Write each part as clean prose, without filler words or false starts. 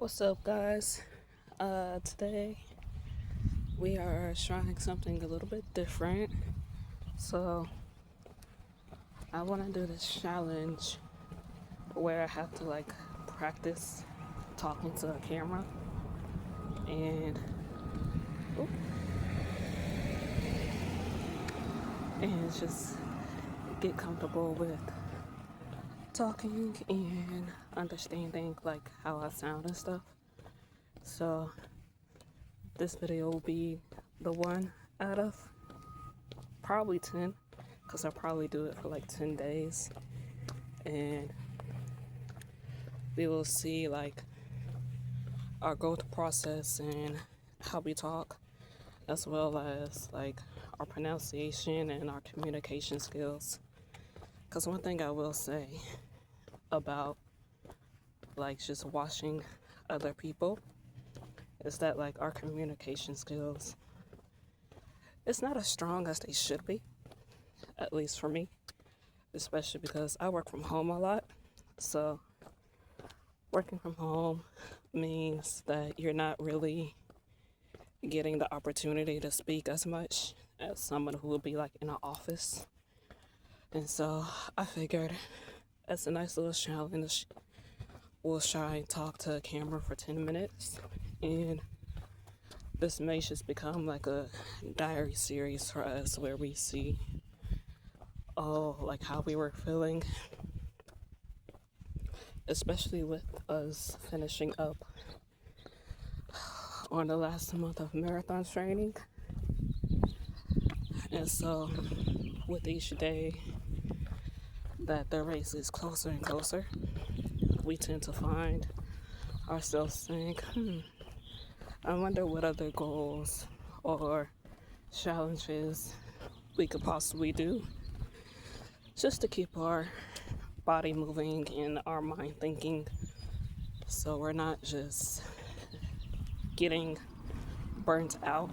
What's up, guys? Today we are trying something a little bit different. So, I want to do this challenge where I have to practice talking to a camera and oop, and just get comfortable with talking and understanding how I sound and stuff. So, this video will be the one out of probably 10 because I'll probably do it for 10 days, and we will see our growth process and how we talk, as well as our pronunciation and our communication skills. Because one thing I will say about just watching other people is that our communication skills, it's not as strong as they should be, at least for me, especially because I work from home a lot. So working from home means that you're not really getting the opportunity to speak as much as someone who would be in an office. And so I figured, as a nice little challenge, we'll try and talk to a camera for 10 minutes. And this may just become a diary series for us where we see how we were feeling, especially with us finishing up on the last month of marathon training. And so with each day that the race is closer and closer, we tend to find ourselves saying, I wonder what other goals or challenges we could possibly do just to keep our body moving and our mind thinking, so we're not just getting burnt out.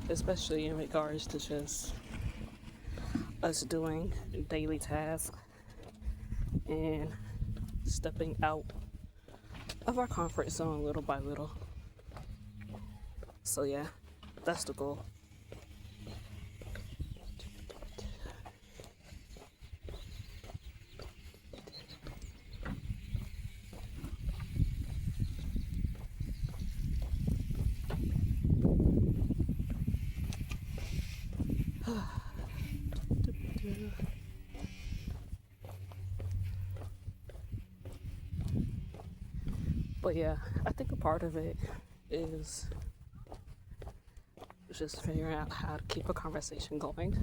Especially in regards to just us doing daily tasks and stepping out of our comfort zone little by little. So yeah, that's the goal. But yeah, I think a part of it is just figuring out how to keep a conversation going,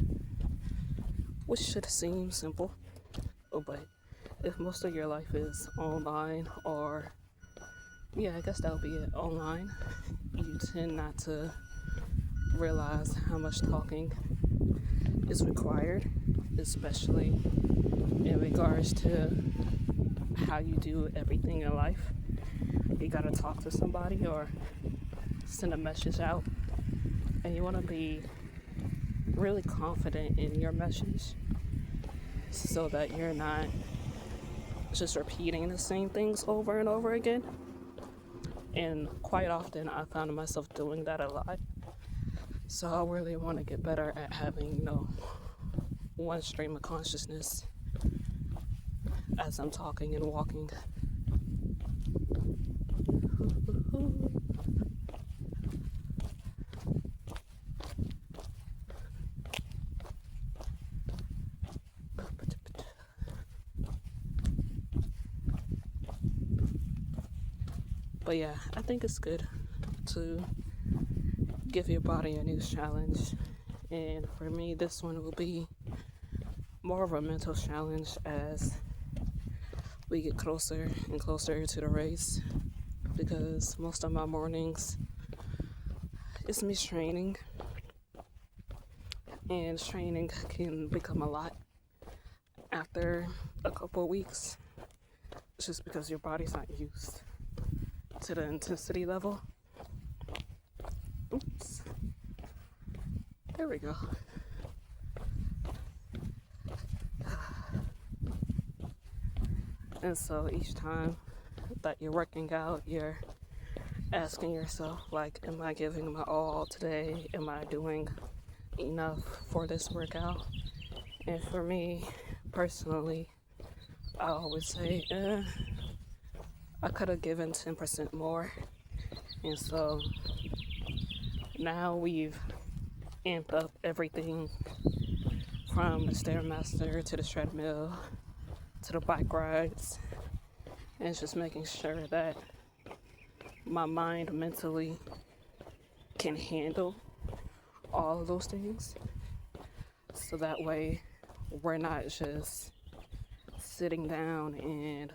which should seem simple, but if most of your life is online, or yeah, I guess that would be it, online, you tend not to realize how much talking is required, especially in regards to how you do everything in life. You gotta talk to somebody or send a message out, and you want to be really confident in your message so that you're not just repeating the same things over and over again. And quite often I found myself doing that a lot. So I really want to get better at having, one stream of consciousness as I'm talking and walking. But yeah, I think it's good to give your body a new challenge. And for me, this one will be more of a mental challenge as we get closer and closer to the race, because most of my mornings it's me training, and training can become a lot after a couple of weeks, just because your body's not used to the intensity level. Oops. There we go. And so each time that you're working out, you're asking yourself, like, am I giving my all today? Am I doing enough for this workout? And for me personally, I always say, I could have given 10% more. And so now we've amped up everything from the Stairmaster to the treadmill to the bike rides, and it's just making sure that my mind mentally can handle all of those things, so that way we're not just sitting down and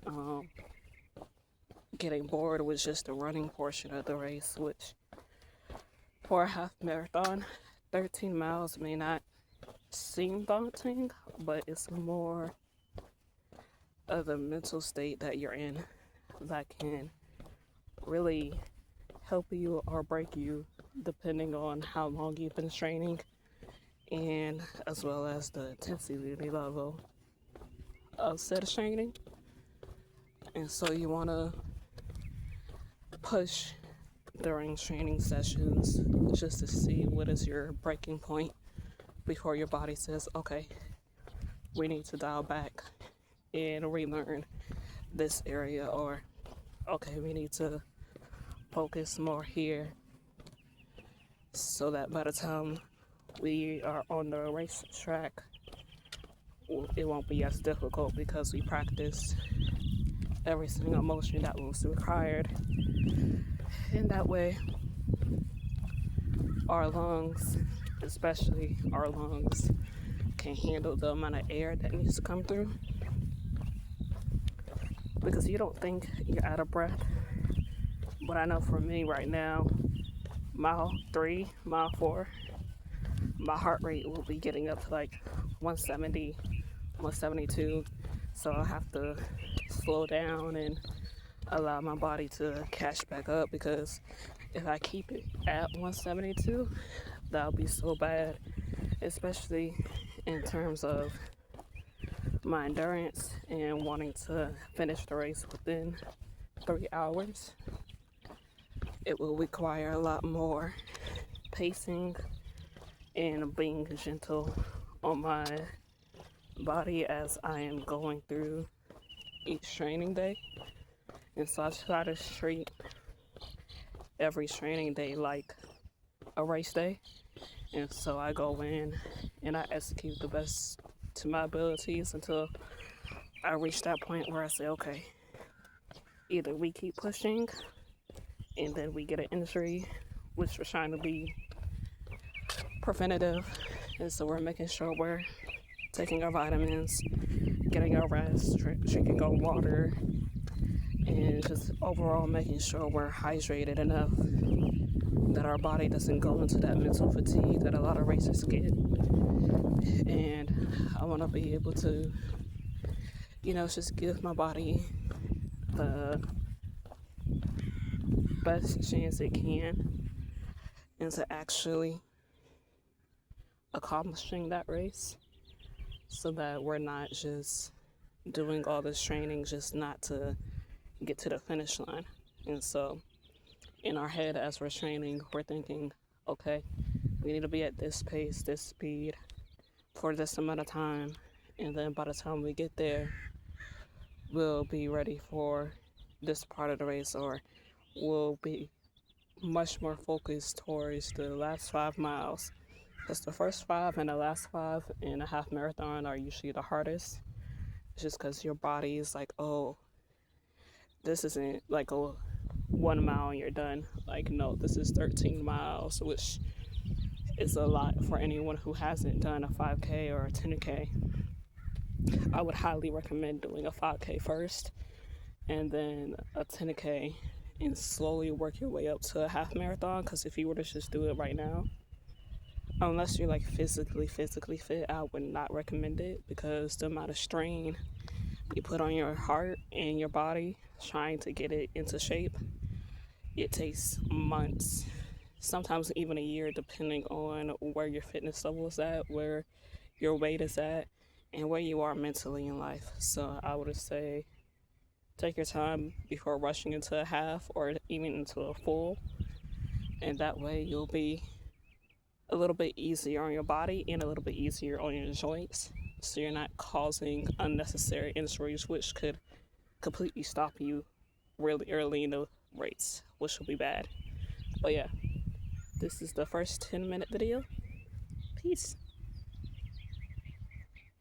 getting bored with just the running portion of the race, which for a half marathon, 13 miles may not seem daunting, but it's more of the mental state that you're in that can really help you or break you depending on how long you've been training, and as well as the intensity level of said training. And so you want to push during training sessions just to see what is your breaking point before your body says, okay, we need to dial back and relearn this area, or okay, we need to focus more here, so that by the time we are on the race track, it won't be as difficult because we practiced every single motion that was required. And that way, our lungs, especially our lungs, can handle the amount of air that needs to come through. Because you don't think you're out of breath, but I know for me right now, mile 3, mile 4, my heart rate will be getting up to like 170, 172. So I'll have to slow down and allow my body to catch back up, because if I keep it at 172, that'll be so bad, especially in terms of my endurance and wanting to finish the race within 3 hours. It will require a lot more pacing and being gentle on my body as I am going through each training day. And so I try to treat every training day like a race day. And so I go in and I execute the best to my abilities until I reach that point where I say, okay, either we keep pushing and then we get an injury, which we're trying to be preventative. And so we're making sure we're taking our vitamins, getting our rest, drinking our water, and just overall making sure we're hydrated enough that our body doesn't go into that mental fatigue that a lot of racers get. And I want to be able to, just give my body the best chance it can into actually accomplishing that race, so that we're not just doing all this training just not to get to the finish line. And so in our head as we're training, we're thinking, okay, we need to be at this pace, this speed for this amount of time, and then by the time we get there, we'll be ready for this part of the race, or we'll be much more focused towards the last 5 miles. Because the first 5 and the last 5 in a half marathon are usually the hardest. It's just because your body is like, oh, this isn't like a 1 mile and you're done. Like, no, this is 13 miles, which is a lot for anyone who hasn't done a 5K or a 10K. I would highly recommend doing a 5K first and then a 10K and slowly work your way up to a half marathon. Because if you were to just do it right now, unless you're like physically fit, I would not recommend it, because the amount of strain you put on your heart and your body trying to get it into shape, it takes months, sometimes even a year, depending on where your fitness level is at, where your weight is at, and where you are mentally in life. So I would say Take your time before rushing into a half or even into a full, and that way you'll be a little bit easier on your body and a little bit easier on your joints, so you're not causing unnecessary injuries, which could completely stop you really early in the race, which will be bad. But yeah, this is the first 10-minute video. Peace.